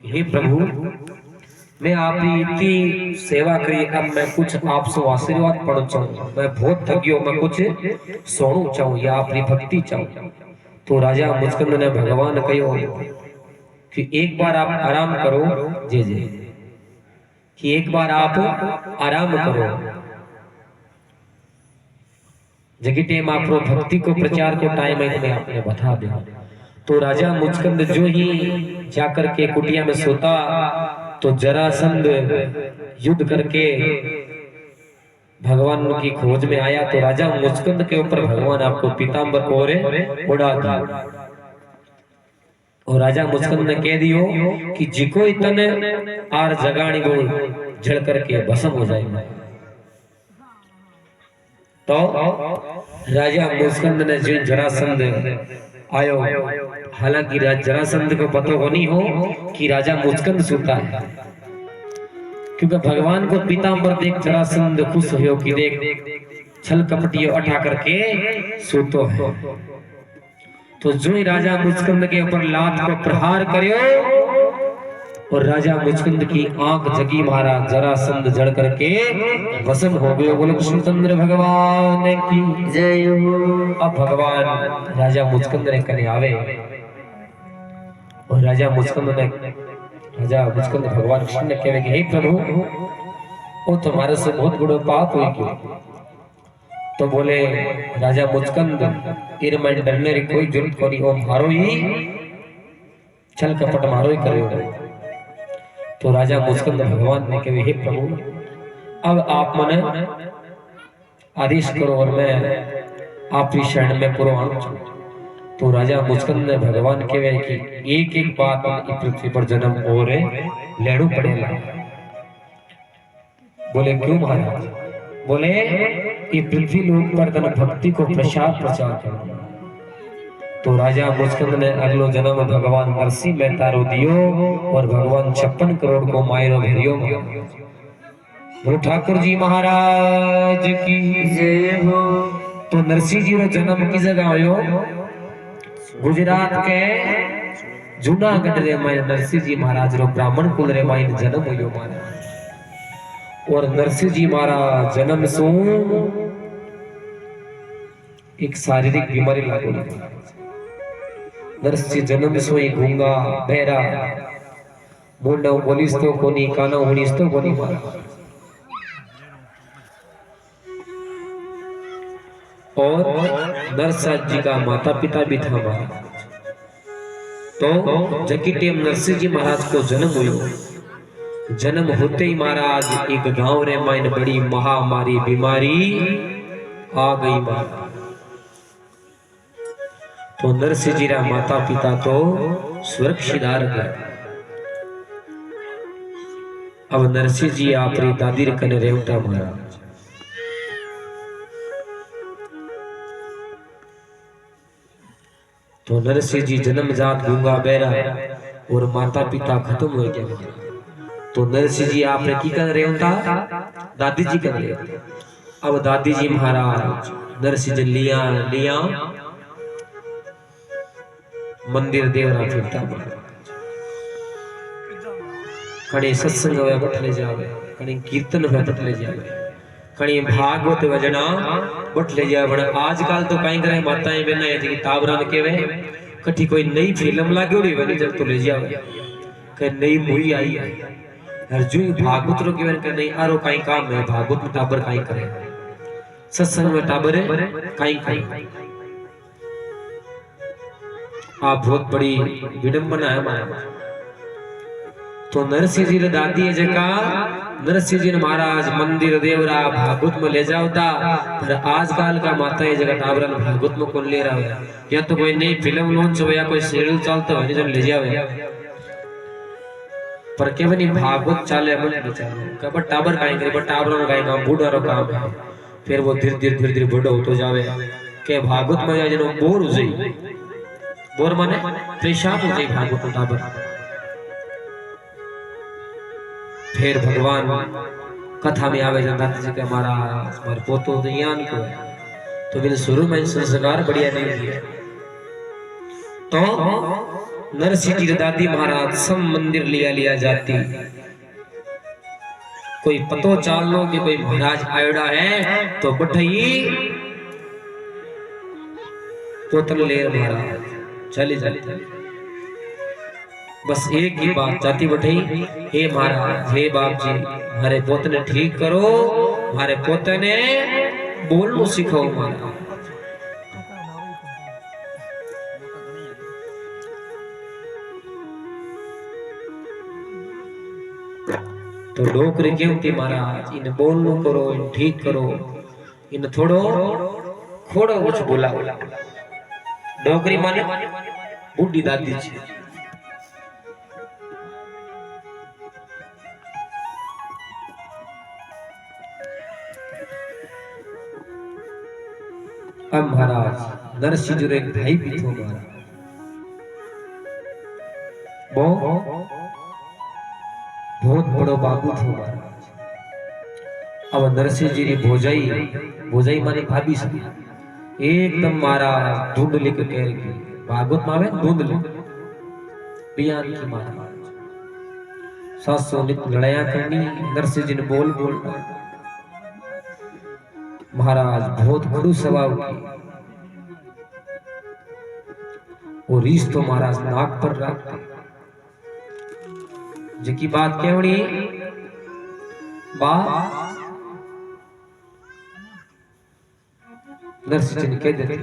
हे प्रभु, मैं आपकी इतनी सेवा करी, अब मैं कुछ आपसे आशीर्वाद पढ़ चाहूँ। मैं बहुत थकियो, मैं कुछ सोनू चाहूँ या आपकी भक्ति चाहूँ। तो राजा मुचकंद ने भगवान कहो कि एक बार आप आराम करो। जी जी, कि एक बार आप आराम करो। जगी टाइम आप भक्ति को प्रचार को टाइम है, मैं आपने बता दे। तो राजा मुचकंद जो ही जाकर के कुटिया में सोता, तो जरासंध युद्ध करके भगवान की खोज में आया। तो राजा मुचकंद के ऊपर भगवान आपको पीताम्बर कोरे उड़ा दिया। और राजा मुचकंद ने कह दियो कि जिको इतने आर जगानी वो जड़ करके भस्म हो जाएगा। तो राजा मुचकंद ने जो जरासंध आयो, हालांकि जरासंध को पता होनी हो कि राजा मुचकंद सूता है, क्योंकि भगवान को पीताम्बर देख जरासंध खुश हो कि देख छल कपटियों अठा करके सूतो है। तो जो ही राजा मुचकंद के ऊपर लात को प्रहार करियो और राजा मुचकंद की आंख जगी, महाराज जरासंध जड़ करके भस्म हो गयो। बोलो कृष्णचंद्र भगवान की जय हो। अब भगवान राजा मुचकंद ने कने आवे और राजा मुचकंद भगवान कृष्ण ने कहे कि हे प्रभु, वो तुम्हारे से बहुत बड़ो पाप हुई क्यों? तो बोले राजा मुचकंद, इन मन डरने की कोई जरूरत कोनी, ओ मारो ही छल कपट मारो ही करे। तो राजा मुचकंद भगवान ने कहे हे प्रभु, अब आप मने आदेश करो और मैं आपकी शरण में पूरा आऊं। तो राजा मुचकंद ने भगवान कहे कि एक एक बात पृथ्वी पर जन्म और लेड़ू पड़ेगा। बोले क्यों महाराज? बोले ये पृथ्वी लोक पर तन भक्ति को प्रचार कर। तो राजा मुचकंद ने अगलो जन्म भगवान नरसिंह मेहता रो दियो और भगवान 56 करोड़ को मायरो भरियो। बोलो ठाकुर जी महाराज की जय हो। तो नरसिंह जी रो जन्म की जगह आयो? गुजरात के जूनागढ़ रे माय नरसिंह जी महाराज रो ब्राह्मण कुल रे माय जन्म हुयो महाराज। और नरसिंह जी महाराज जन्म सो एक शारीरिक बीमारी लागो। नरसिंह जन्म सो ही गूंगा बहरा, मुंडा बोलिस तो कोनी, काना उड़ीस तो कोनी महाराज। और नरसाद जी का माता पिता भी था महाराज। तो जकी टेम नरसिंह जी महाराज को जन्म हुयो, जन्म होते ही महाराज एक गांव रे माइन बड़ी महामारी बीमारी आ गई महाराज। तो नरसिंह जी रा माता पिता तो सुरक्षित गए। अब नरसिंह जी आपरी दादी रे कने रेवता महाराज। तो नरसिंह जी जन्मजात गूंगा बहरा और माता पिता खत्म हो गया। तो नरसिंह जी आपने की कर रहे होता? दादी जी कर रहे होते। अब दादी जी महाराज नरसिंह जी लिया मंदिर देवरा फिरता कड़ी सत्संग हुए बटले जावे, कड़ी कीर्तन हुए बटले जावे, कड़ी भागवत वजना बटले जावे। बड़ा आजकल तो कहीं करे माताएं बहना है जी ताबरान केवे कठी कोई नई फिल्म लागोड़ी बनी जब तो ले जावे के नई मूवी आई है हर जो भागवत रो केवन के नहीं आरो कहीं काम है। भागवत में टाबर कहीं करे, सत्संग में टाबर कहीं आप बहुत बड़ी विडंबना है हमारा। तो नरसिंह जी ने दादी है जका नरसिंह जी ने महाराज मंदिर देवरा भागवत में ले जाओता, पर आजकल का माता है जगह टाबरन भागवत में कौन ले रहा है? या तो कोई नई फिल्म लॉन्च हो या कोई सीरियल चलता है जो ले जावे, पर के बनी भागवत चाले मन ले चाले कब टाबर काई करे, पर टाबरन काई काम बूढ़ा रो काम है। फिर वो धीरे-धीरे बूढ़ा होतो जावे के भागवत में जनो बोर हो जाई, बोर माने परेशान हो जाई भागवत टाबर। फिर भगवान कथा में आवे दादी जी के महाराज हमारे पोतो ज्ञान को है, तो मेरे शुरू में संस्कार बढ़िया नहीं दिए। तो नरसिंह जी दादी महाराज सब मंदिर लिया जाती। कोई पतो चाल लो कि कोई महाराज आयोड़ा है तो बठई पोतन ले महाराज चले जाते। बस एक ही बात जाती बठई, हे महाराज हे बाप जी हमारे पोतने ठीक करो, हमारे पोतने बोलना सिखाओ महाराज। तो डोकरी क्यों थी महाराज इन बोलनो करो, इन ठीक करो, इन थोड़ो खोड़ो कुछ बोला। डोकरी माने बूढ़ी दादी जी। अब महाराज नरसिंह जी एक भाई भी थो महाराज, बहुत बड़ो बाबू थो महाराज। अब नरसिंह जी भोजाई माने भाभी से एकदम महाराज धुंधली के कह की भागवत में आवे धुंधली बयान की महाराज सासो नित लड़ाया करनी। नरसिंह जी ने बोल महाराज बहुत बड़ू स्वभाव की वो रीस तो महाराज नाक पर रखते। जिकी बात केवड़ी नरसिंह जी ने कह देते।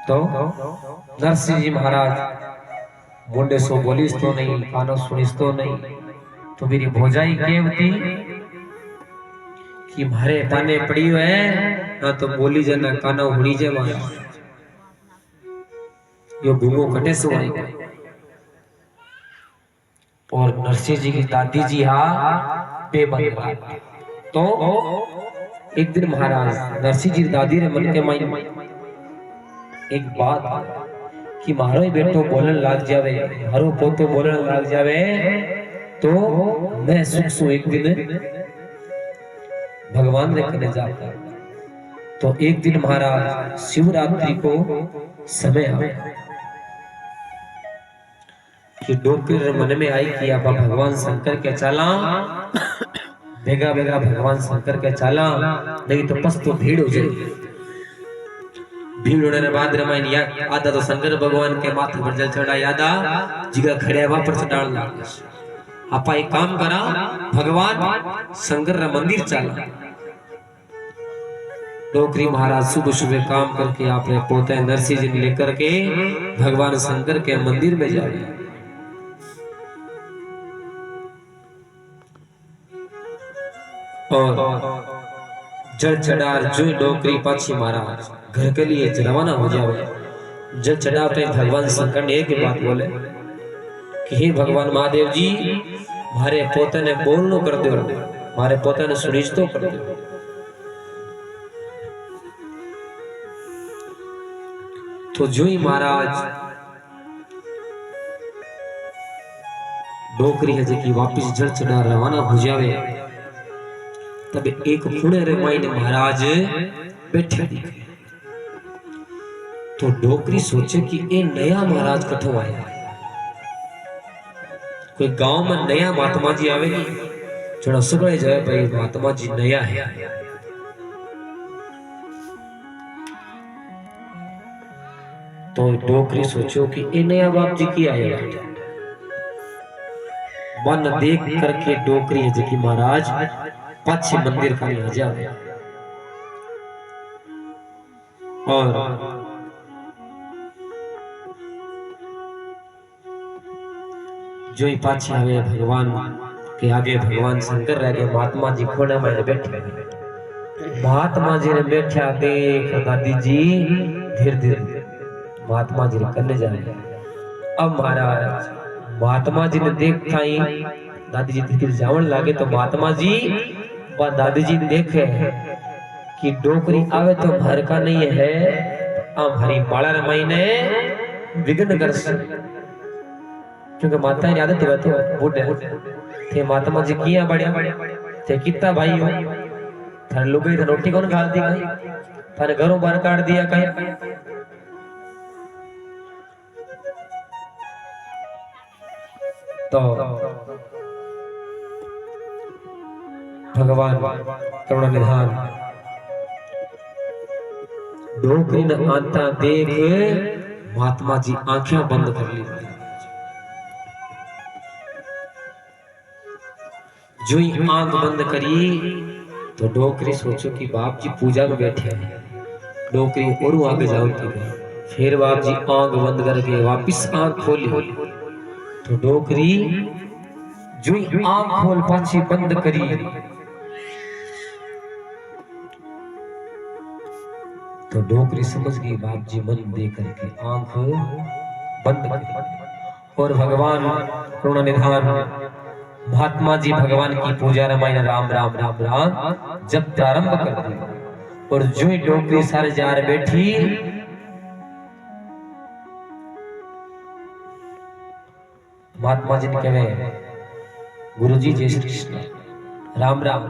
तो नरसिंह जी महाराज मुंडे सो बोलीस तो नहीं, कानो सुनिस तो नहीं। तो मेरी भोजाई केवती कि मारे पाने पड़ी है ना तो बोली जना कानो हुड़ी जे महाराज यो गुमो कटे सो आई। और नरसिंह जी की दादी जी बेबंद। तो एक दिन महाराज नरसिंह जी दादी रे मन के माई एक बात कि मारो बेटो बोलन लाग जावे, मारो पोतो बोलन लाग जावे तो मैं सुख सु एक दिन भगवान रे कने जाता। तो एक दिन महाराज शिवरात्रि को समय आवे कि डोकर मन में आई कि आप भगवान शंकर के चाला बेगा बेगा भगवान शंकर के चाला नहीं तो पस तो भीड़ हो जाएगी। भीड़ होने बाद रमायण या आधा तो शंकर भगवान के माथे पर जल चढ़ा यादा जिगा खड़े वहां पर चढ़ाड़ लागे। आपा एक काम करा भगवान शंकर रा मंदिर चला। डोकरी महाराज सुबह सुबह काम करके आपने पोते नरसिंह जी लेकर के भगवान शंकर के मंदिर में जाए। और जल चढ़ार जो डोकरी पाछी महाराज घर के लिए रवाना हो जावे। जल चढ़ाते भगवान शंकर ने एक बात बोले कि हे भगवान महादेव जी मारे पोते ने बोलनो कर दो, मारे पोते ने सुनिश तो कर दो। तो जो ही महाराज डोकरी है जी वापिस जल चढ़ा रवाना हो जावे तब एक पुणे रे मायने महाराज बैठे दिखे। तो डोकरी सोचे कि ये नया महाराज कठो आया। कोई गांव में नया महात्मा जी आवेगी जड़ा सगळे जाए भाई महात्मा जी नया है। तो डोकरी सोचो कि ये नया बाप जी की आया। मन देख करके डोकरी है जी महाराज पाछे मंदिर का आ जावे। और जो ही पाछे आवे भगवान के आगे भगवान शंकर रह गए। महात्मा जी खोने में बैठे। महात्मा जी ने बैठा देख दादी जी धीरे धीरे महात्मा जी ने करने जाए। अब महाराज महात्मा जी ने देखा ही दादी जी धीरे जावन लागे। तो महात्मा जी व दादी जी देखे कि डोकरी आवे तो भर का नहीं है हमारी माला रमाई ने विघ्न कर क्योंकि माता ने आदत है तो बूढ़े थे महात्मा जी किया बढ़िया थे कितना भाई हो थाने लोग थे रोटी कौन खा दी कहीं थाने घरों बाहर काट दिया कहीं तो भगवान करुणा निधान डोकरी न आता देख महात्मा जी आंखें बंद कर ली जो ही आंख बंद करी तो डोकरी सोचो कि बाप जी पूजा में बैठे हैं डोकरी और आगे जाओ फिर बाप जी आंख बंद करके वापिस आंख खोली तो डोकरी जो ही आंख खोल पाछी बंद करी तो डोकरी समझ गई बाप जी मन दे करके आंख बंद करी और भगवान करुणा निधान महात्मा जी भगवान की पूजा रामायण राम राम राम राम जब प्रारंभ कर दिया और जो ही डोकरी सारे जार बैठी महात्मा जी ने कहे गुरु जी जय श्री कृष्ण राम राम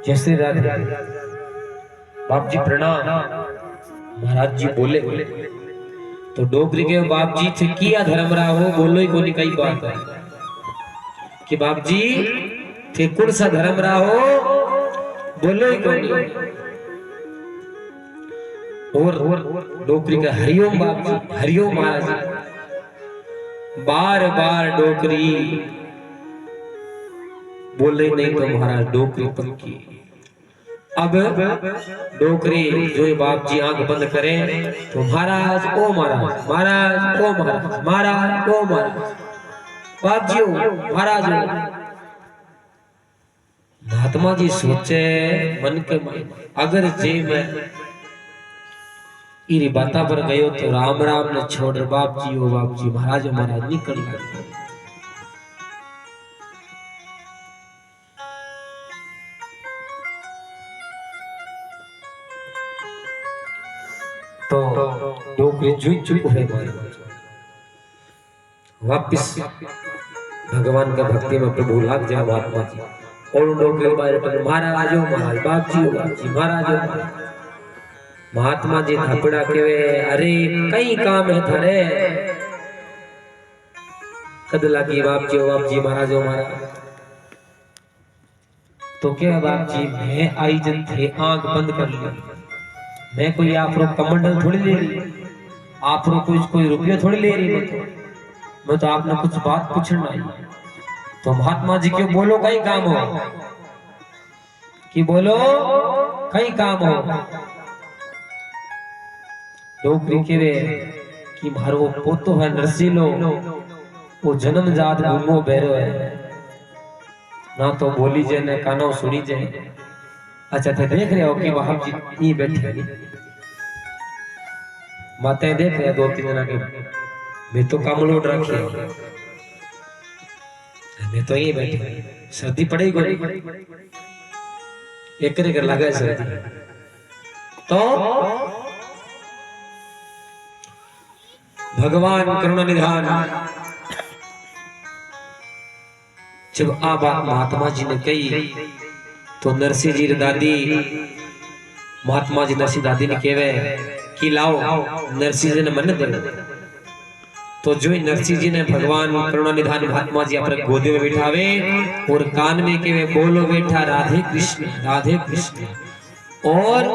जय श्री राधे बाप जी प्रणाम महाराज जी बोले तो डोकरी के बाप जी थे किया धर्म रहा हो बोलो ही कोनी कई बात है कि बाप जी थे कुल सा धर्म रहा हो बोलो ही कोनी और डोकरी का हरिओम बाप जी हरिओम महाराज जी बार बार डोकरी बोले नहीं तो महाराज डोकरी पक्की अब डोकरी जो बाप जी आंख बंद करें तो महाराज ओ महाराज महाराज ओ महाराज महाराज ओ महाराज बाप जी महाराज महात्मा जी सोचे मन के अगर जे मैं इरी बाता पर गयो तो राम राम ने छोड़ बाप जी ओ बाप जी महाराज महाराज निकल गए तो डोकरी जुई चुप है वापिस भगवान का भक्ति में प्रभु लाग जाए महात्मा जी और डोकरी महाराज महाराज बाप जी महाराज महात्मा जी थपड़ा के अरे कई काम है थारे कद लगी बाप जी महाराज महाराज तो क्या बाप जी मैं आई जन थे आंख बंद कर ली मैं कोई आप कमंडल थोड़ी ले रही आप कोई रुपये थोड़ी ले रही मैं तो आपने कुछ बात पूछना आई तो महात्मा जी क्यों बोलो कई काम हो कि बोलो कई काम हो डोकरी के वे कि मारो पोतो है नरसीलो वो जन्म जात घूमो बेरो है ना तो बोली जे ने कानो सुनी जे अच्छा थे देख रहे हो कि वहां जी ये बैठे नहीं माते देख रहे दो तीन जना के मैं तो काम लोड रखे मैं तो ये बैठे सर्दी पड़ेगी एक कर लगा सर्दी तो भगवान करुणा निधान जब आ बात महात्मा जी ने कही तो नरसिंह जी दादी महात्मा जी नरसिंह दादी ने कहे कि लाओ नरसिंह जी ने मन दे तो जो नरसिंह जी ने भगवान करुणा निधान महात्मा जी अपने गोदे में बिठावे और कान में कहे बोलो बेटा राधे कृष्ण और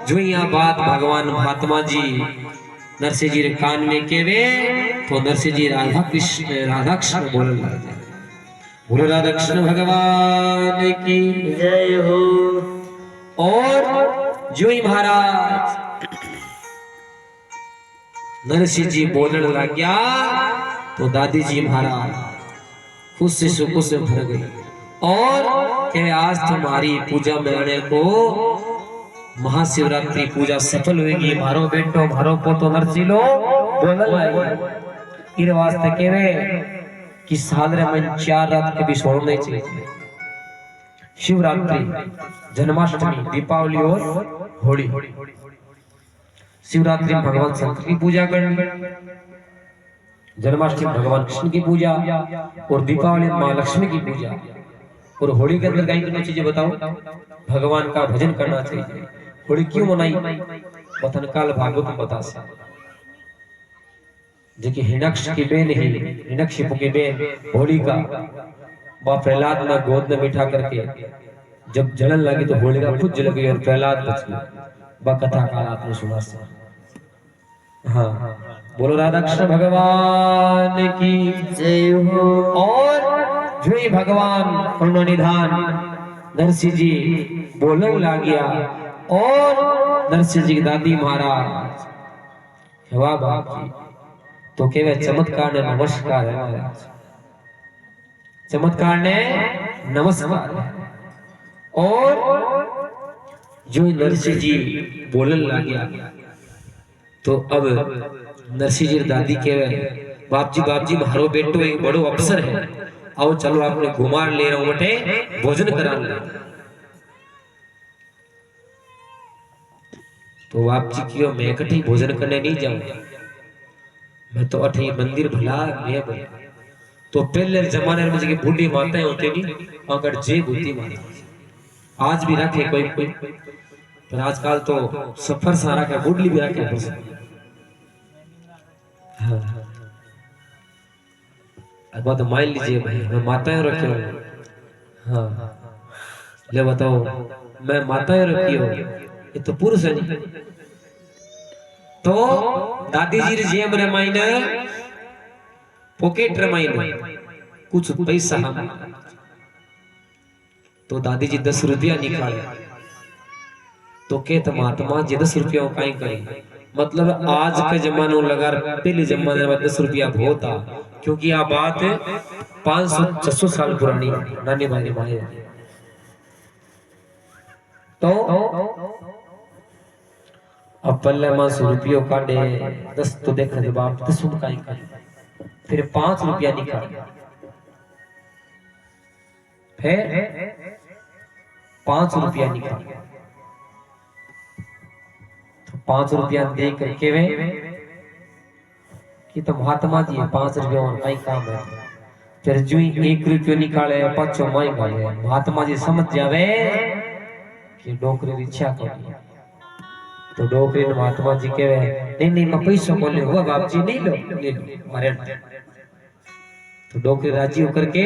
जो यहाँ बात भगवान महात्मा जी नरसिंह जी कान में केवे तो नरसिंह जी राधा कृष्ण बोलने लग जाए बोलो राधा कृष्ण भगवान की जय हो और जो ही महाराज नरसिंह जी बोलने लग गया तो दादी जी महाराज खुश से सुख से भर गई और कहे आज तुम्हारी पूजा में आने को महाशिवरात्रि पूजा सफल होगी मारो बेटो मारो पोतो नरसिलो बोलने इन वास्ते केवे कि साल में 4 रात के भी सोना नहीं चाहिए शिवरात्रि जन्माष्टमी दीपावली और होली शिवरात्रि में भगवान शंकर की पूजा करनी जन्माष्टमी भगवान कृष्ण की पूजा और दीपावली माँ लक्ष्मी की पूजा। और होली के अंदर कई कितनी चीजें बताओ, भगवान का भजन करना चाहिए। होली क्यों मनाई, वतन काल भागवत में बता सा देखिए हिरण्यक्ष की बेन ही हिरण्यकशिपु की बेन होलिका वह प्रहलाद में गोद में बिठा करके जब जलन लगी तो होलिका खुद जल गई और प्रहलाद बच गया। वह कथा काल आपने सुना सा। हाँ बोलो राधा कृष्ण भगवान की जय हो। और जो ही भगवान करुणा निधान नरसिंह जी बोलने लग गया और नरसिंह जी की दादी महाराज वाह बाप जी तो केवल चमत्कार ने नमस्कार है महाराज, चमत्कार ने नमस्कार है। और जो नरसिंह जी बोलने लग गया तो अब नरसिंह जी दादी के बाप जी मारो बेटो एक बड़ो अवसर है, आओ चलो आपने घुमार ले रहा हूं बटे भोजन करा ले। तो बाप जी क्यों मैं कटी भोजन करने नहीं जाऊंगा, मैं तो अठी मंदिर भला मैं भाई। तो पहले जमाने में जगह बूढ़ी माताएं होती नहीं अगर जे बुद्धि माता आज भी रखे कोई कोई, पर आजकल तो सफर सारा का बुढ़ली भी रखे बस। हाँ अब तो मान लीजिए भाई मैं माताएं रखी हूँ। हाँ ले बताओ मैं माताएं रखी हूँ, ये तो पुरुष है नहीं। तो दादी जी जेब रे मायने पॉकेट रे मायने कुछ पैसा हम तो दादी जी 10 रुपया निकाले तो के महात्मा जी 10 रुपया कहीं करें। मतलब आज के जमाने लगा पहले जमाने में 10 रुपया बहुत था, क्योंकि यह बात 500-600 साल पुरानी नानी भाई माए। तो अब पल्ले में 100 रुपयों काटे 10 तो देखा जब आप 10 का ही करे फिर 5 रुपया निकाले फिर 5 रुपया निकाले तो 5 रुपया दे करके वे कि तो महात्मा जी 5 रुपया और कई काम है। फिर जो 1 रुपया निकाले 5 माई गाले महात्मा जी समझ जावे कि डोकरी इच्छा करी। तो डोकरी महात्मा जी के नहीं मैं पैसा बोले हुआ बाप जी नहीं लो ले लो मारे। तो डोकरी राजी होकर के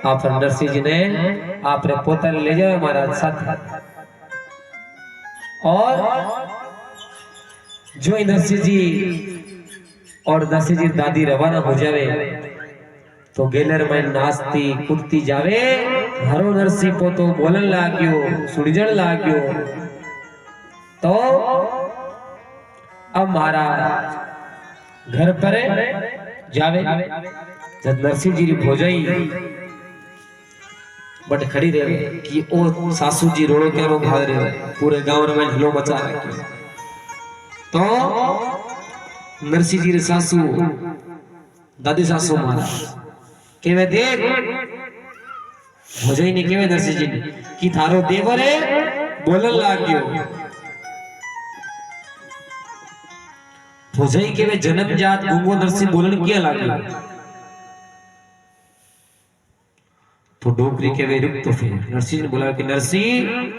आप नरसिंह जी ने आप पोता ले जाओ महाराज साथ। और जो नरसिंह जी और नरसिंह जी दादी रवाना हो जावे तो गेलर में नाचती कूदती जावे हरो नरसिंह पोतो बोलन लाग्यो सुड़जण लाग्यो। तो अब महाराज घर पर जावे जब नरसिंह जी भोजाई बट खड़ी रहे कि ओ सासू जी रोड़ो क्या रो भाग रहे पूरे गांव में ढलो मचा रखे। तो नरसिंह जी सासू दादी सासू महाराज केवे देख भोजाई ने केवे नरसिंह जी कि थारो देवर है बोलन लाग्यो। भोजाई के वे जन्मजात गूंगो नरसिंह बोलन किया लाग्यो। तो डोकरी के वे रुक तो फिर नरसिंह ने बोला कि नरसिंह